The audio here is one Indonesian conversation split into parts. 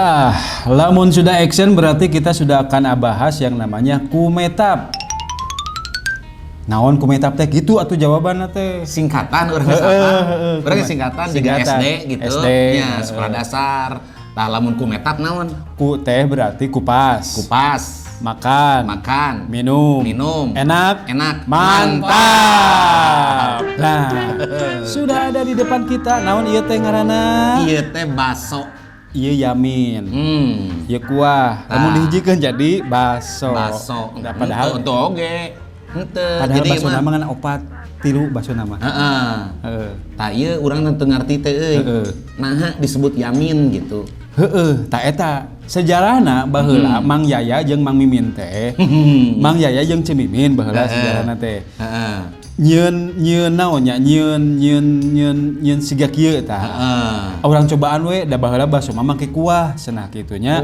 Tah, lamun sudah action berarti kita sudah akan bahas yang namanya kumetap. Naon kumetap teh gitu atuh jawabanna teh. Singkatan urang geus apa? Urang singkatan juga SD gitu. SD, Ya, sekolah dasar. Tah lamun kumetap naon? Ku teh berarti kupas. Kupas, Makan. minum, Enak. mantap. Nah, sudah ada di depan kita. Naon ieu teh ngaranna? Ieu teh baso. Ieu yamin. Ieu kuah. Lamun dihijikeun jadi baso. Nah, padahal untuk oge. Henteu. Padahal Jadi baso nama kan opat tilu baso nama. Heeh. Tah ieu urang teu ngarti teh euy. Naha disebut yamin gitu. Tak eta sejarahna baheula Mang Yaya jeung Mang Mimin teh. Mang Yaya jeung Cemimin baheula sejarahna teh. Nyieun naon nya nyieun siga kieu eta. Urang cobaan we da baheula baso mah make kuah cenah kitu nya.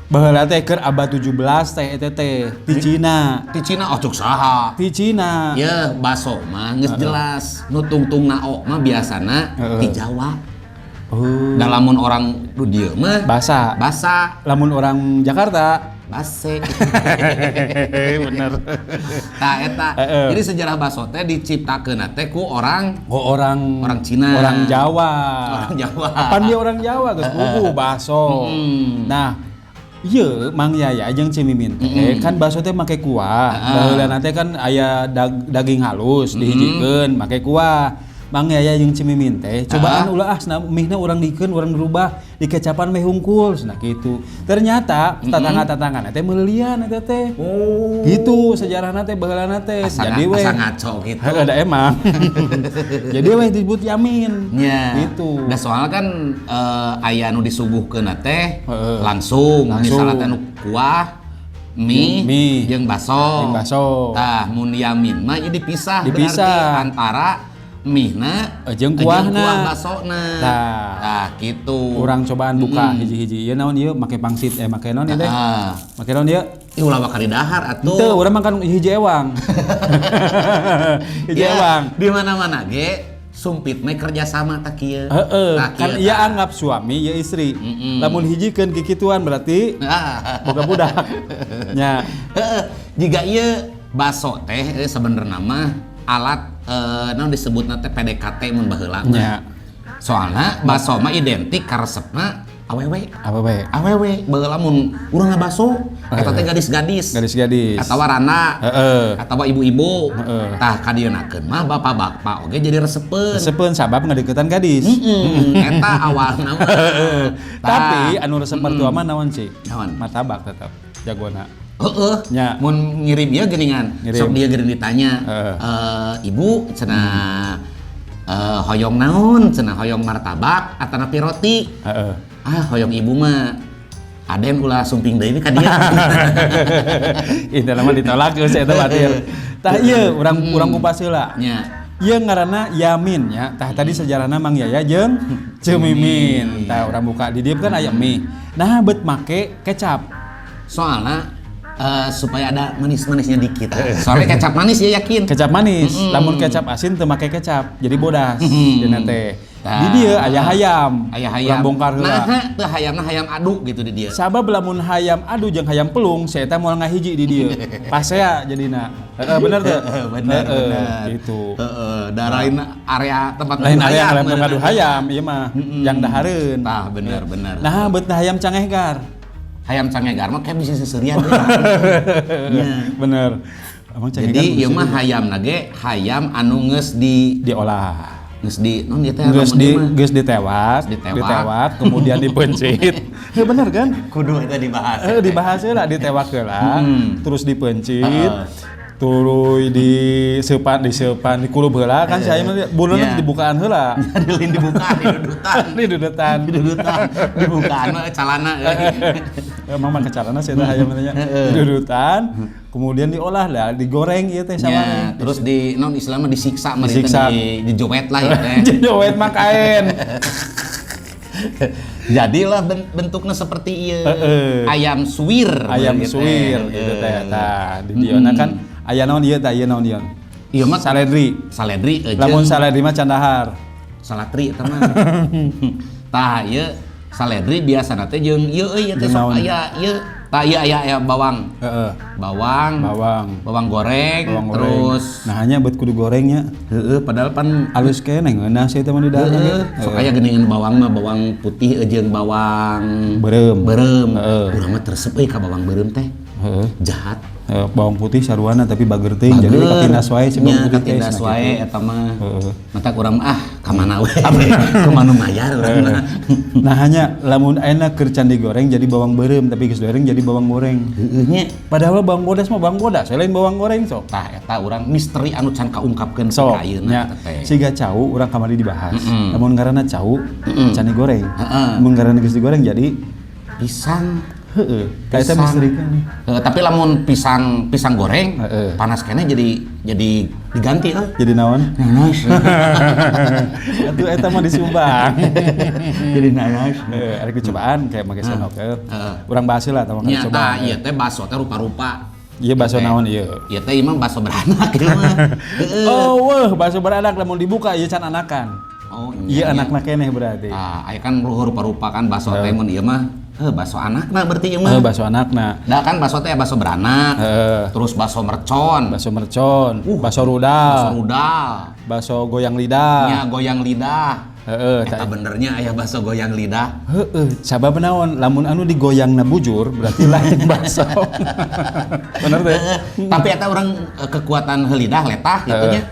Baheula teh keur abad 17 teh eta teh ti Cina. Ti Cina cuk saha? Ti Cina. Ya baso mah geus jelas. Nu tungtung nao mah biasana ti Jawa. Da lamun orang du dieu mah Basa. Lamun orang Jakarta base. bener. Tah eta. Jadi sejarah baso teh diciptakeun teh ku orang Cina. Orang Jawa. Pan dia orang Jawa geus puguh baso. Nah, ieu Mang Yaya jeung Cemimin teh kan baso teh make kuah. Baheula teh kan aya daging halus dihijikeun make kuah. Mang Yaya jeung Cemimin teh cobaan ulah mihna urang dikeun urang berubah di kecapan meh hungkul cenah kitu. Ternyata tatangga-tatangan teh meuleulian eta teh. Gitu sejarahna teh baheulana teh. Jadi we asa ngaco gitu. Ada emang. Jadi we disebut yamin. Gitu. Da soal kan aya nu disuguhkeun teh langsung. Misalnya teh nu kuah mie jeung baso. Tah mun yamin mah ieu dipisah berarti antara mihna jeung kuahna kuah basona. Tah kitu. Urang cobaan buka hiji-hiji. Ieu naon ieu make pangsit make naon ieu teh? Make naon ieu? Ulah bakal didahar atuh. Henteu, urang makan hiji ewang. Hiji ewang. Di mana-mana ge sumpit mah kerja sama tak kieu. Kan ieu anggap suami ieu istri. Lamun hijikeun kikituan berarti boga budak. Nya. Jiga ieu baso teh sebenarnya mah alat naon disebutna teh PDKT mun baheula mah. Soalna baso mah identik ka resepna awewe. Baheula mun urang ngabaso eta teh gadis-gadis. Atawa rana. Atawa ibu-ibu. Tah kadienakeun mah bapak-bapak oge jadi resepeun sabab ngadeukeutan gadis. Eta awalna mah. Tapi anu resep mertua mah naon sih? Naon? Martabak tetep jagona. Mun ngirim ieu geuningan. Sok dia geuning ditanya. Ibu cenah hoyong naon? Cenah hoyong martabak atana roti? Hoyong ibu mah aden ulah sumping deui ka dia. Intina mah ditolak geus eta batir. Tah ieu urang kupas heula. Ieu ngaranna yamin nya. Tah tadi sejarahna Mang Yaya jeung Cemimin. Tah urang buka di dieu kan aya mie. Nah beut make kecap. Soalna supaya ada manis-manisnya dikit. Soalnya kecap manis ya yakin. Kecap manis. Lamun kecap asin teu make kecap, jadi bodas. Dina teh. Di dieu aya hayam. Urang bongkar heula. Nah, teu hayamna hayam adu gitu di dieu. Sabab lamun hayam adu jeung hayam pelung, saya teh moal ngahiji di dieu. Pasea jadina. Bener teu? Bener. Gitu. Da lain area tempat ngadu hayam ieu mah yang dahareun. Tah bener. Nah, beut hayam cangegar. Hayam cangegar mah kayak bisa seserian. Bener. Jadi ieu mah hayamna ge hayam anu geus diolah. Geus di non ieu teh geus ditewak, kemudian dipencit. Ya bener kan? Kudu eta dibahas. Dibahas heula ditewak heula, terus dipencit. Tuluy diseupan dikulub heula kan si hayam buleuna dibukaan heula. Dilin dibukaan didudutan dibukaan mah calana euy. Emang mah calana saya teh hayam teh didudutan kemudian diolah lah digoreng ieu teh sama terus di non istilahna disiksa mah dijowet lah ya teh. Dijowet mah kain. Jadilah bentuknya seperti ieu. Ayam suwir gitu teh. Tah di dieu kan aya naon ieu tah ieu naon ieu? Ieu mah saledri euy. Lamun saledri mah candahar. Salatri eta mah. Tah ieu saledri biasana teh jeung ieu euy teh sok aya ieu tah ieu aya bawang. Bawang goreng, terus nah hanya buat kudu gorengnya. Padahal pan alus keneh ngeunah sih teh mah di dalam sok aya geuningan bawang mah bawang putih jeung bawang beureum. Urang mah teresep euy ka bawang beureum teh. Jahat. Bawang putih saruana tapi bager teuing jadi katindas wae si bawang putih teh katindas wae eta mah. Mata urang ka mana we ka mana mayar urang mah. Nah hanya lamun ayeuna keur can digoreng jadi bawang beureum tapi geus goreng jadi bawang goreng. Nya padahal bawang bodas mah bawang bodas lain bawang goreng sok. Tah eta urang misteri anu can kaungkapkeun sok ka ayeuna teh. Siga cau urang kamari dibahas. Lamun ngaranna cau can digoreng. Mun ngaranna geus digoreng jadi pisang. Eta misteri kan. Tapi lamun pisang goreng panas kene jadi diganti jadi naon? Nanas. Atuh eta mah disumbang. Jadi nanas. Ari cobaan kayak make senok. Urang bahas lah tah mah coba. Ieu teh baso teh rupa-rupa. Ieu baso naon ieu? Ieu teh imah baso beranak ieu mah. Oh, weuh baso beranak lamun dibuka ieu can anakan. Oh, iya anakna keneh berarti. Aya kan rupa-rupa kan baso teh mun ieu mah baso anakna berarti ieu mah. Baso anakna. Da kan baso teh baso beranak. Terus baso mercon. Baso rudal. Baso goyang lidah. Nya goyang lidah. Eta benernya aya baso goyang lidah. Sabab naon? Lamun anu digoyangna bujur berarti lain baso. Bener teh. Tapi eta urang kekuatan lidah letah gitu nya.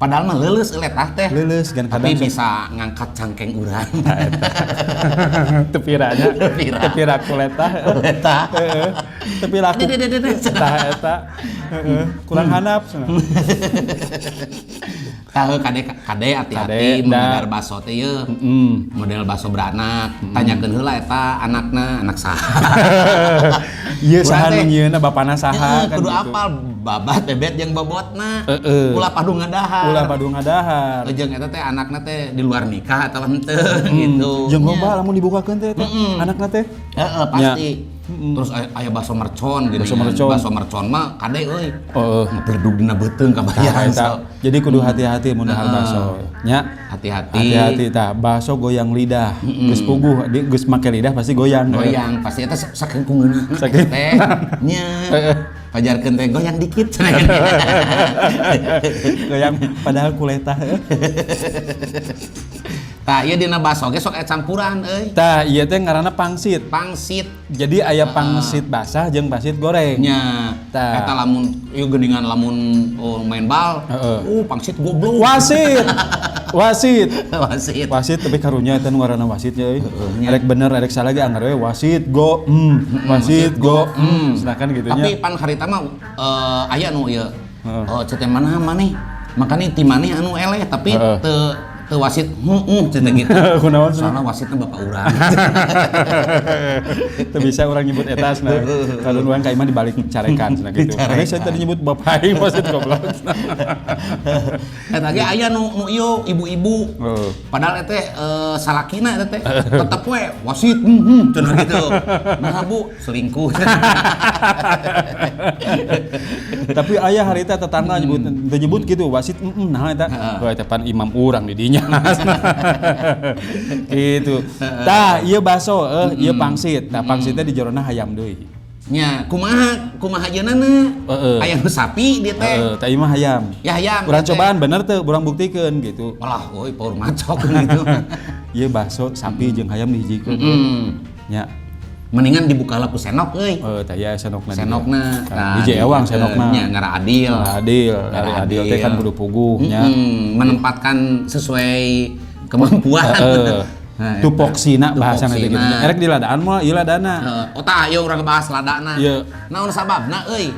Padahal mah leuleus letah teh. Leuleus gan kadang tapi bisa ngangkat cangkeng urang. Tepiranya. Tepira kuletah. Heeh. Tapi laku. Eta. Kurang hanap cenah. Tahu kade hati-hati model baso teh yeuh. Model baso beranak. Tanyakeun heula eta anakna anak saha. Ieu saha nu nyieunna bapana saha kan. Kudu apal babat bebet jeung bobotna. Ulah padu ngadahar. Jeung eta teh anakna teh di luar nikah atawa henteu gitu. Jeung loba lamun dibukakeun teh anakna teh. Pasti. Terus aya baso mercon gitu. Baso mercon mah kade euy. Ngapledug dina beuteung kabayang. Jadi kudu hati-hati mun dahar baso. Nya hati-hati tah baso goyang lidah. Geus puguh geus make lidah pasti goyang. Pasti eta saking kungeuna teh. Nya pajarkeun teh goyang dikit. Goyang padahal kuletah. Tah ieu dina baso ge sok aya campuran euy. Tah ieu teh ngaranna pangsit. Jadi aya pangsit basah jeung pangsit goreng. Nya. Eta lamun ieu geuningan lamun main bal, pangsit goblok. Wasit tapi karunya eta nu ngaranna wasit euy. Arek bener arek salah ge anggar we wasit go. Silakan gitu nya. Tapi pan harita mah aya nu ieu. Ceuk mana maneh. Makanya ti maneh anu eleh tapi teu wasit cenah gitu. Kunaon soalnya wasitna bapak urang. Teu bisa urang nyebut eta cenah. Kalau urang ka imah dibalik carekan cenah gitu. Karena saya tadi nyebut bapak aing wasit goblok. Eta ge aya nu ieu ibu-ibu. Padahal eta salakina eta teh tetep we wasit cenah gitu. Nah Bu selingkuh. Tapi aya harita tetangga nyebut gitu wasit nah eta. Eta pan imam urang di dinya. Gitu. Tah ieu baso ieu pangsit. Tah pangsitnya di jerona hayam deui. Nya kumaha ajeunana? Aya nu sapi dieu teh. Tah ieu mah hayam. Ya hayam. Urang cobaan bener teu urang buktikeun gitu. Alah euy paur macok gitu. Ieu baso sapi jeung hayam dihijikeun. Nya mendingan dibuka ku senok euy. Tah ya senokna. Hiji ewang senokna. Nya ngara adil. Adil teh kan kudu puguh nya. Menempatkan sesuai kemampuan. Tupoksina bahasana teh gitu. Erek di ladaan mah ieu ladana. Tah ieu urang bahas ladana. Naon sababna euy?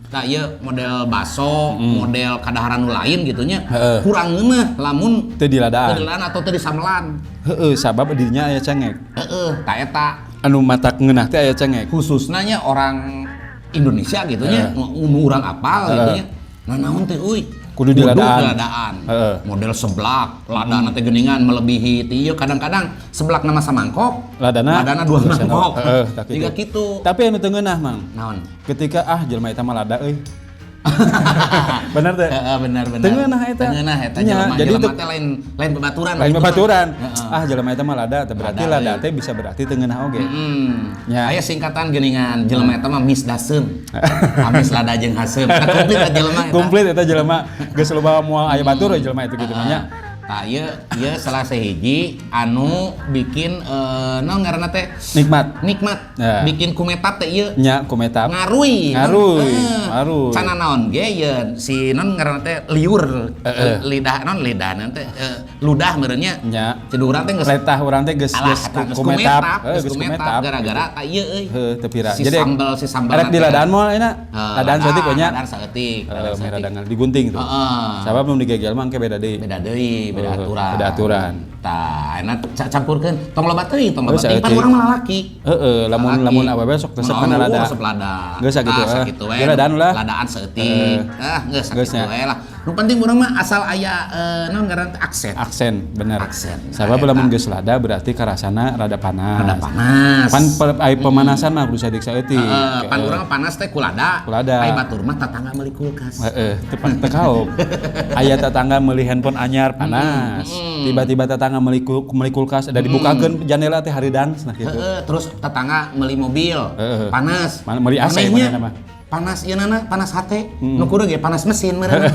Tah ieu model baso, model kadaharan nu lain gitu nya. Kurang ngeunah lamun teu di ladaan atau teu di samelan. Sabab dinya aya cengek. Tah eta anu matak ngeunah teh aya cengek. Khususna nya orang Indonesia gitu nya, urang apal gitu nya. Nah naon teh euy? Kudu di ladaan. Model seblak, ladana teh geuningan melebihi ti ieu kadang-kadang seblak nama samangkok, ladana 2 mangkok. Tiga kitu. Tapi anu teu ngeunah Mang. Naon? Ketika jelema eta mah lada euy. Bener teh. Bener. Teungeunah eta. Jadi teh lain babaturan. Lain babaturan. Jelema eta mah lada teh berarti lada teh bisa berarti teungeunah oge. Nya aya singkatan geuningan jelema eta mah misdaseum. Amis lada jeung haseum. Komplit eta jelema eta. Komplit eta jelema geus loba moal aya batur jelema itu kitu nya. Tah ieu salah sahiji anu bikin naon ngaranna teh nikmat. Bikin kumetap teh ieu nya kumetap ngaruy. Cana naon ge ieu si naon ngaranna teh liur lidah teh ludah meureunnya nya cedu urang teh geus letah urang teh geus kumetap gara-gara ka ieu euy teu pira. Jadi si sambal rek di ladaan moal enak ladaan saeutik we nya saeutik meradangan digunting tuh sabab mun digegel mah engke beda deui beda aturan. Tah, enak campurkeun. Tong loba teuing, pan urang mah lalaki. Lamun awewe sok resep kana lada. Resep lada. Geus sakitu we. Ladaan ulah. Ladaan seutik. Geus sakitu we lah. Nu penting urang mah asal aya naon ngaranna aksen. Aksen, bener. Sabab lamun geus lada berarti karasana rada panas. Pan pemanasan mah kudu saeutik saeutik. Pan urang panas teh ku lada. Ai batur mah tatangga meuli kulkas. Teu kaok. Aya tatangga meuli handphone anyar panas. Tiba-tiba tetangga meuli kulkas ada dibukakeun jendela teh haridan nah kitu. Terus tetangga meuli mobil panas. Meuli AC mana mah. Panas ieu nana panas hate. Nu kudu ge panas mesin meureun.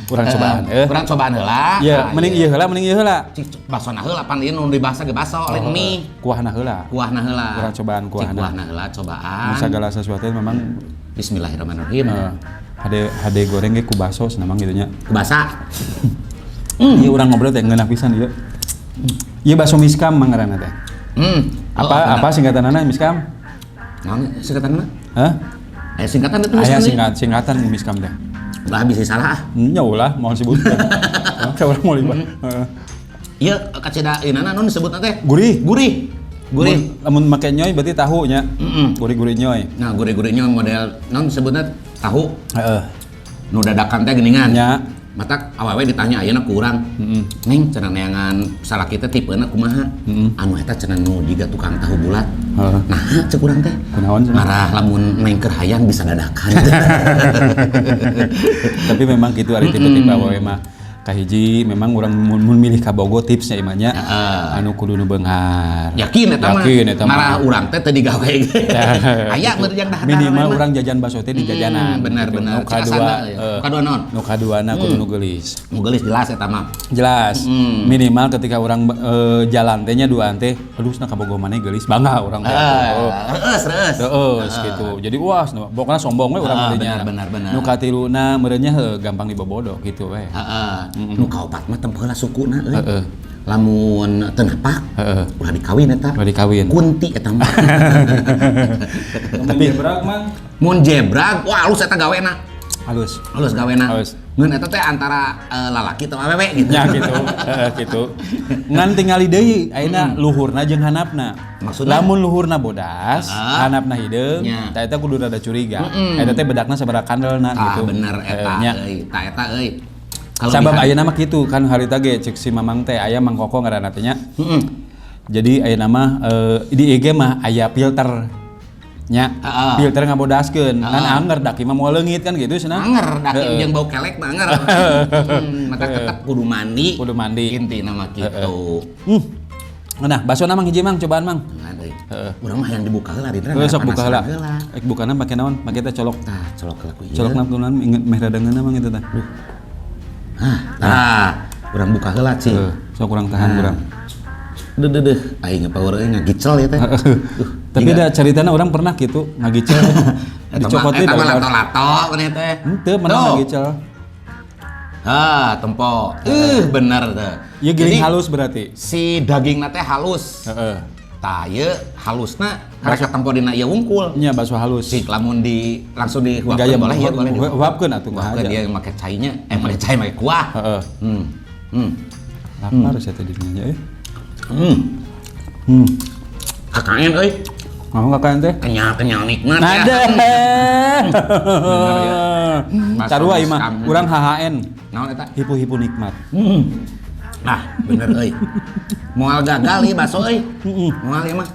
Urang cobaan heula. Ya, mending ieu heula. Basona heula pan ieu nu dibasa ge baso lain mie. Kuahna heula. Urang cobaan kuahna. Kuahna heula cobaan. Segala sesuatu memang bismillahirrahmanirrahim. Hade goreng ge ku baso senamang kitu nya. Ku basa. Ieu urang ngobrol teh ngeunah pisan ieu. Ieu baso miskam mah ngaranna teh. Apa singkatanana miskam? Naon singkatanna? Hah? Aya singkatan itu miskam. Aya singkatan miskam teh. Ulah bisa salah. Nya ulah mau disebutkan. Ka urang mau libat. Ieu kaceda eunana naon disebutna teh? Gurih. Lamun make nyoy berarti tahu nya. Gurih-gurih nyoy. Nah, gurih-gurih nyoy model naon disebutna tahu. Nu dadakan teh geuningan. Nya. Matak awewe ditanya ayeuna ku urang. Neng cenah neangan salaki teh tipeuna kumaha? Anu eta cenah nu jiga tukang tahu bulat. Nah, ceuk urang teh. Kunaon cenah? Marah lamun neng keur hayang bisa dadakan. Tapi memang kitu ari tipe-tipe awewe mah. Kahiji memang urang mun milih ka bogo tipsnya imanya anu kudu nu beunghar. Yakin eta mah. Marah urang teh teu digawe ge. Aya meureun dah. Minimal urang jajan baso teh di jajanan. Bener. Nu kadua naon? Nu kaduana kudu nu geulis. Nu geulis jelas eta mah. Jelas. Minimal ketika urang jalan teh nya duaan teh alusna ka bogo maneh geulis bangga urang teh. Reus gitu. Jadi uas pokona sombong we urang teh nya. Bener. Nu katiluna meureun nya gampang dibobodo gitu we. Nu kaopat mah tempel sukuna euy. Lamun teu napak ulah dikawin eta. Kunti eta mah. Tapi jebrag mah mun jebrag wah halus eta gawena. Halus gawena. Ngeun eta teh antara lalaki teu awewe gitu. Ya gitu. Ngan tingali deui ayeuna luhurna jeung handapna. Maksudna lamun luhurna bodas, handapna hideung, tah eta kudu rada curiga. Eta teh bedakna sabaraha kandelna gitu. Bener eta euy. Tah eta euy. Sabab ayeuna mah kitu kan harita ge cek si mamang teh aya Mang Koko ngaranna teh nya. Jadi ayeuna mah di IG mah aya filter nya. Filter ngabodaskeun. Kan anger daki mah moal leungit kan gitu cenah. Anger daki jeung bau kelek mah anger. Maka tetep kudu mandi. Intina mah kitu. Nah, basona mang hiji mang cobaan mang. Urang mah yang dibuka heula di sok buka heula. Bukana make naon? Make teh colok. Tah, colok heula ku ieu. Colok naon meh radangeunna mang eta teh. Urang buka heula cing. Sok urang tahan urang. Deuh aing power ngagicel ya teh. Tapi da caritana urang pernah kitu ngagicel. Dicopot deui da. Lato-lato maneh teh. Henteu menang ngagicel. Tempo. Bener teh. Ieu giling halus berarti. Si dagingna teh halus. Tah ieu halusna karek tempo dina ieu wungkul. Nya baso halus. Sik lamun langsung dihuapkeun boleh ieu boleh dihuapkeun atuh mah aja. Dia make cainya, make cai make kuah. Lapar saya tadi nya KKN euy. Mau KKN teh? Kenyal nikmat ya. Ada. Carua ieu mah urang HHN. Naon eta? Hipu-hipu nikmat. Nah, bener euy. Moal gagal ieu baso euy. Moal ieu mah.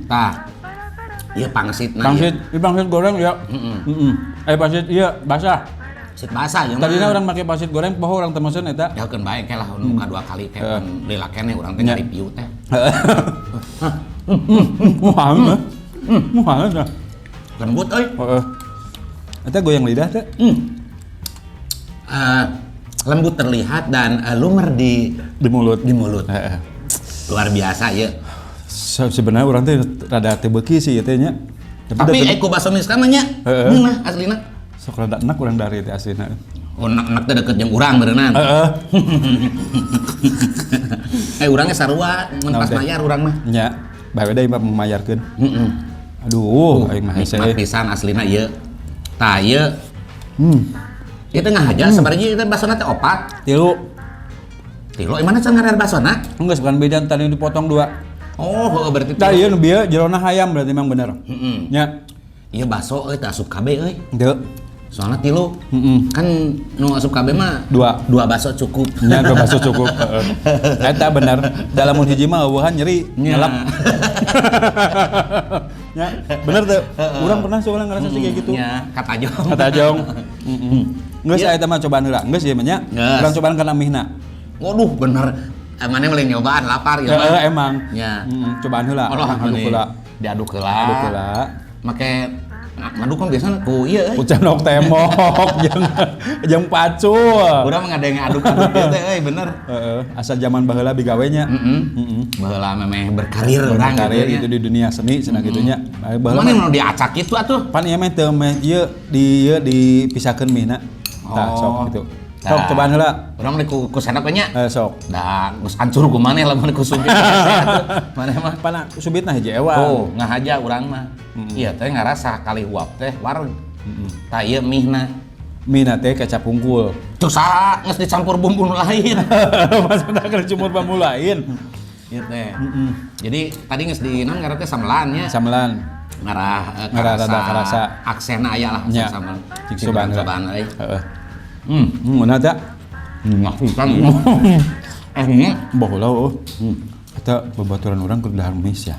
Tah. Iya pangsit nah. Pangsit, ini pangsit goreng ya. Pangsit iya basah. Pangsit basah ya. Tadinya orang pakai pangsit goreng, poho orang temeseun eta. Ya kan bae lah muka 2 kali teh lila keneh urang teh nyari piu teh. Muhammad. Muhammad. Lembut euy. Heeh. Eta goyang lidah teh. Lembut terlihat dan lumer di mulut. Luar biasa ya. Sebenarnya orang teh rada teu beuki sih ya teh nya. Tapi eko baso miskan mah nya. Nah aslina. Sok rada enak urang dari teh aslina. Oh enak teh deket jeung urang beureunan. Urangnya sarua mun pas mayar urang mah. Nya, bae deui mah memayarkeun. Aduh, aing mah hese. Nikmat pisan aslina ieu. Tah ieu. Ieu teh ngahaja sabaraha ieu basona teh 4. 3. Mana cenah ngaran basona? Enggeus bukan beda tadi dipotong 2. Oh, berarti tah ieu nu bieu jerona hayam berarti memang bener. Nya. Ieu baso euy teh asup KB euy. Teu. Soalnya 3. Kan nu asup KB mah 2 baso cukup. Nya 2 baso cukup. Eta bener. Dalam mun hiji mah eueuhan nyeri ngelap. Ya, bener tuh. Urang pernah soalnya ngerasa sih kayak gitu. Ya, katajong. Katajong. Geus aya teh mah cobaan heula. Geus ieu mah nya. Urang cobaan kana mihna. Waduh, bener. Mana mulai nyobaan lapar ya. Emang. Ya. Cobaan heula. Aduk heula. Diaduk heula. Make ngaduk kan biasanya ku ieu euy. Ku cenok temok jeung pacul. Urang mah ngadenge aduk-aduk teh euy bener. Asal zaman baheula bigawe nya. Baheula memeh berkarir urang gitu di dunia seni cenah kitu nya. Baheula mah nu diacak kitu atuh. Pan ieu mah teu meh ieu dipisahkeun mihna. Tah sok kitu. Sok cobaan heula. Urang mah ku sendok nya. Sok. Da geus hancur ku maneh lamun ku subit. Maneh mah pana subitna hiji ewang. Oh, ngahaja urang mah. Iya teh ngarasa kali uap teh wareg. Tah ieu mihna. Mihna teh kecap unggul. Terus saha geus dicampur bumbu nu lain. Maksudna keur campur bumbu lain. Ieu teh. Jadi tadi geus di naon ngaran teh samelan nya. Samelan. Ngarah karasa aksena aya lah samelan. Cik cobaan euy. Heeh. Mun ada Ngah pisan. baheula eta babaturan urang keur dahar mis ya.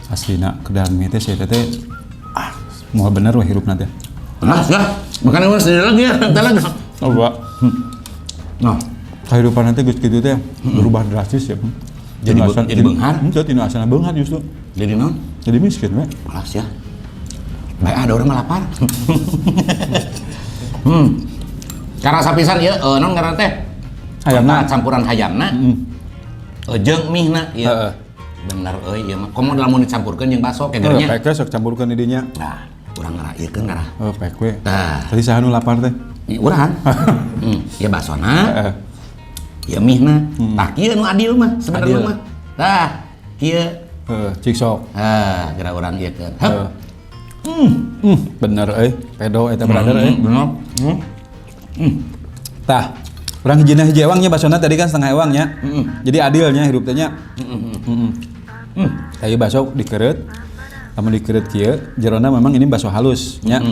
Aslina keur dahar mie teh saya teh moal bener we hirupna teh. Nah, makanya urang sendiri lagi ya, entar lagi. Coba. Nah, kehidupan nanti geus kitu teh berubah drastis ya. Jadi beunghar? Henteu tina asalna beunghar justru. Jadi naon? Jadi miskin we. Malas ya. Bae ada orang lapar. Cara sapisan ieu naon ngaran teh? Hayamna campuran hayamna. Jeung mihna ieu. Bener euy ieu mah. Komo lamun dicampurkeun jeung baso kegernya. Pek sok campurkeun di dinya. Nah, urang ngaraeukeun ngara. Pek we. Tah. Tadi saha nu lapar teh? Urang. Ieu basona. Ieu mihna. Tah kieu nu adil mah sebenarnya mah. Tah, kieu. Cik sok. Geura urang ieukeun. Bener euy, pedo eta brother euy. Bener. Tah, urang hijina hiji ewangnya basona tadi kan setengah ewangnya. Jadi adilnya hirup teh nya. Tah ieu baso dikeureut. Lamun dikeureut kieu, jerona memang ini baso halus nya.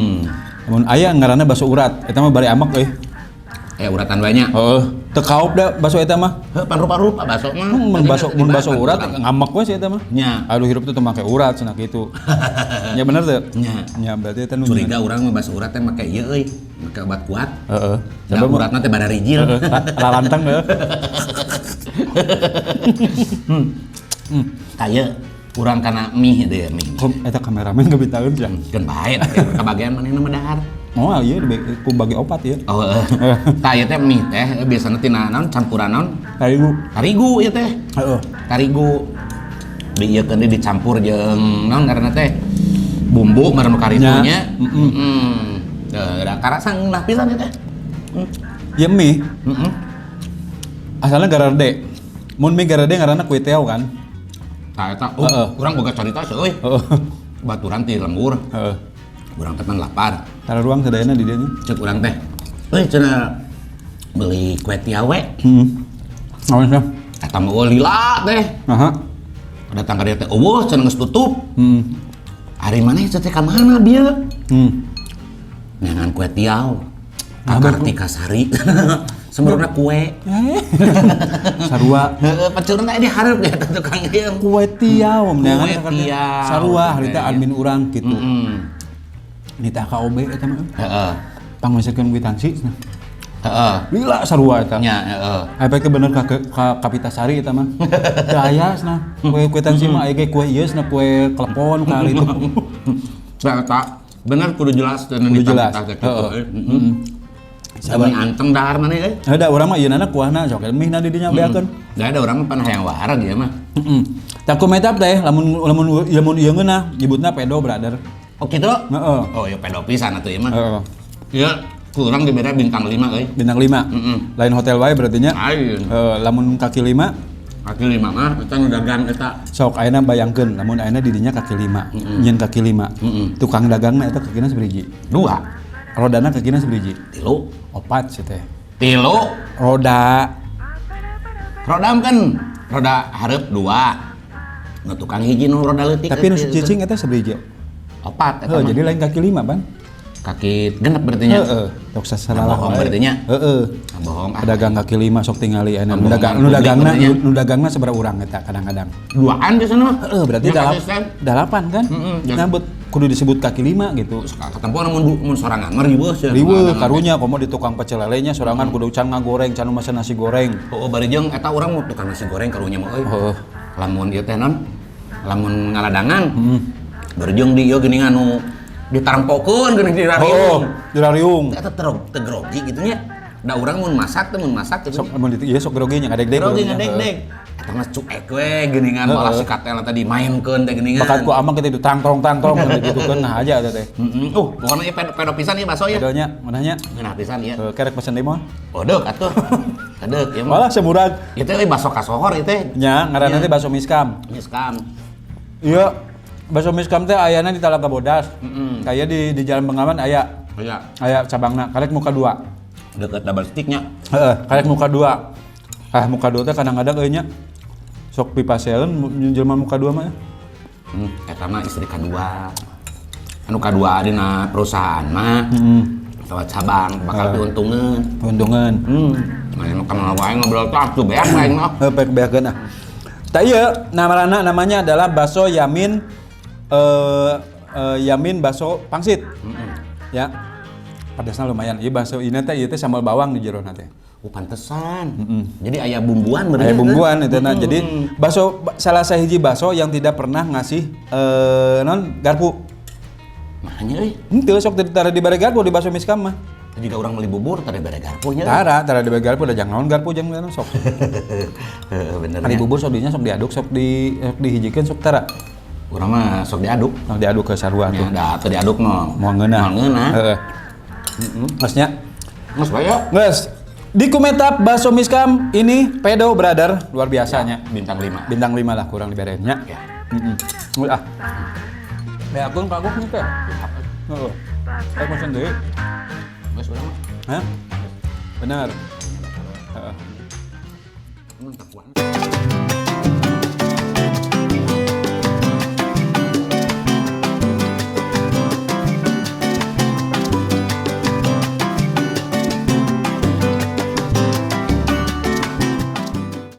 Lamun aya ngaranna baso urat, eta mah bari amek euy. Uratan bae nya. Heeh, teu kaop da baso eta mah. Heuh, parupa-rupa baso mah. Mun baso urat ngamek we si eta mah. Nya. Aduh hirup teh teu make urat cenah kitu. Nya bener teu? Nya. Nya berarti eta nu curiga urang mah baso urat teh make ieu euy, make obat kuat. Heeh. Da uratna teh badarijil. Lalantang deh. Taya urang kana mie deh mie. Kok eta kameramen gebitaeun sia. Kan bae kabagean manehna mah dahar. Oh iya ku bagi opat ya. Oh, tah ieu teh mie teh biasana tina naon campuran naon? Tarigu ieu teh. Heeh. Tarigu dieukeun dicampur jeung naon ngaranna teh? Bumbu maranu karitunya. Da karasa ngeunah pisan ieu teh. Ieu mie. Asalna gararde. Mun mie gararde ngaranna kue teau kan. Tah eta urang boga carita euy. Baturan ti lembur. Heeh. Urang teh lapar. Tara ruang sadayana di dieu nya. Cek urang teh. Euy cenah beli kue tiaw we. Awan sia. Eta mah lila teh. Aha. Datang ka dieu teh eueuh cenah geus tutup. Ari maneh teh ka mana bieu? Ngangan kue tiaw. Ka Kartika Sari. Sembrono kue. Sarua. Pacurna teh dihareup ya tukang ieu. Kue tiaw, Kue tiaw. Sarua harita admin urang gitu. Nita KOB eta mah. Heeh. Pangusakeun kwitansi. Heeh. Lila sarua eta. Nya, heeh. Aya ke bener ka Kapitasari eta mah. Teu aya cenah. Kue kwitansi mah aya kue ieu cenah kue klepon kali itu. Eta bener kudu jelas dan Kudu jelas. Heeh. Sabar anteng dahar mana euy. Ada urang mah ieu nana kuahna sok mihna di dinya beakeun. Da ada urang mah pan hayang wareg ieu mah. Tak komentar teh lamun ieu ngeunah nyebutna pedo brother. Oh gitu? Heeh. Oh ya pedo pisan atuh ieu mah. Heeh. Ieu kurang dibere bintang 5 euy. Bintang 5. Lain hotel wae berarti nya. Lain. Lamun kaki 5 Kaki 5 mah eta nu dagang eta. sok ayeuna bayangkeun lamun ayeuna di dinya kaki 5. Nyeun kaki 5. Tukang dagangna eta kakina sabiriji? 2. Rodana kakina sabiriji? 3. 4 sih teh. 3. Roda. Roda kan roda hareup 2. Nu tukang hiji nu roda leutik. Tapi nu cicing eta sabiriji? 4 eta Heuh, mah. jadi lain kaki 5, Ban. Kaki genep berarti nya. Heeh. Sok sasalah Bohong berarti nya. Heeh. Bohong. Pedagang kaki 5 sok tingali aya nu dagangna sabaraha urang eta kadang-kadang. 2an di sana. Heeh, berarti 8 kan? Nah, kudu disebut kaki 5 gitu. Katempo mun sorangan mah riweuh sia. Riweuh karunya komo di tukang pecel lelenya sorangan kudu can ngagoreng, can mesen nasi goreng. Oh, bari jeung eta urang mau tukang nasi goreng karunya mah euy. Heeh. Lamun ieu teh non, lamun ngaladangan. Bari jeung di ieu geuningan nu ditarempokeun geuning di rariung. Di rariung. Eta tegrogi gitu nya. Da urang mun masak gitu. Sok mun ieu sok grogi nya ngadeg-deg. Grogi ngadeg-deg. Eta mah cuek we geuningan malah si katel tadi maenkeun teh geuningan. Bakat ku amang kita itu tangtrong-tangtrong gitu nah aja eta teh. Pokona ieu pedo pisan ieu baso ya. Pedonya manahnya? Ngeunah pisan ieu. Kerek pesen deui moal. Odeuh atuh. Kadeuh ieu mah. Malah semurag. Ieu teh baso kasohor ieu teh. Nya ngaranna teh bakso miskam. Miskam. Iya. Bakso miskam teh ayana di Talaga Bodas. Kayak di Jalan Bengawan aya. Aya. Aya cabangna, karek muka 2. Deket double sticknya. Heeh, karek muka 2. Muka 2 teh kadang-kadang euy nya. Sok pipaseun jelema muka 2 mah. Eta mah istri kedua. Anu kadua dina perusahaan mah. Lewat cabang bakal diuntungkeun. Untungan. Main mah kamana wae ngobrol teh atuh beak lain mah. Beakeun ah. Tah ieu namanya adalah bakso Yamin Yamin bakso pangsit. Ya. Pedasna lumayan. Ieu bakso ini teh sambal bawang di jero teh. Pantesan. Jadi aya bumbuan bener. Aya bumbuan eta nah. Jadi bakso salah sahiji bakso yang tidak pernah ngasih garpu. Makanya euy. Henteu sok tara di bare garpu di bakso miskam mah. Jika orang beli bubur tadi bare garpunya. Tara di bare garpu da jang naon garpu jang naon sok. Bener. Ari bubur sok dinya sok diaduk sok dihijikeun sok tara. Urang mah sok diaduk. Sok diaduk ke sarua tuh. Da atuh diaduk mah. Moal ngeunah. Heeh. Masnya. Mas bae. Guys, di Kumetap bakso miskam ini pedo brother luar biasanya. Bintang 5. Bintang 5 lah kurang diberenya. Ya. Ah. Be akun kagok nih teh. Heeh. Saya pesen deui. Geus urang mah. Hah? Benar. Heeh. Mun tak kuat.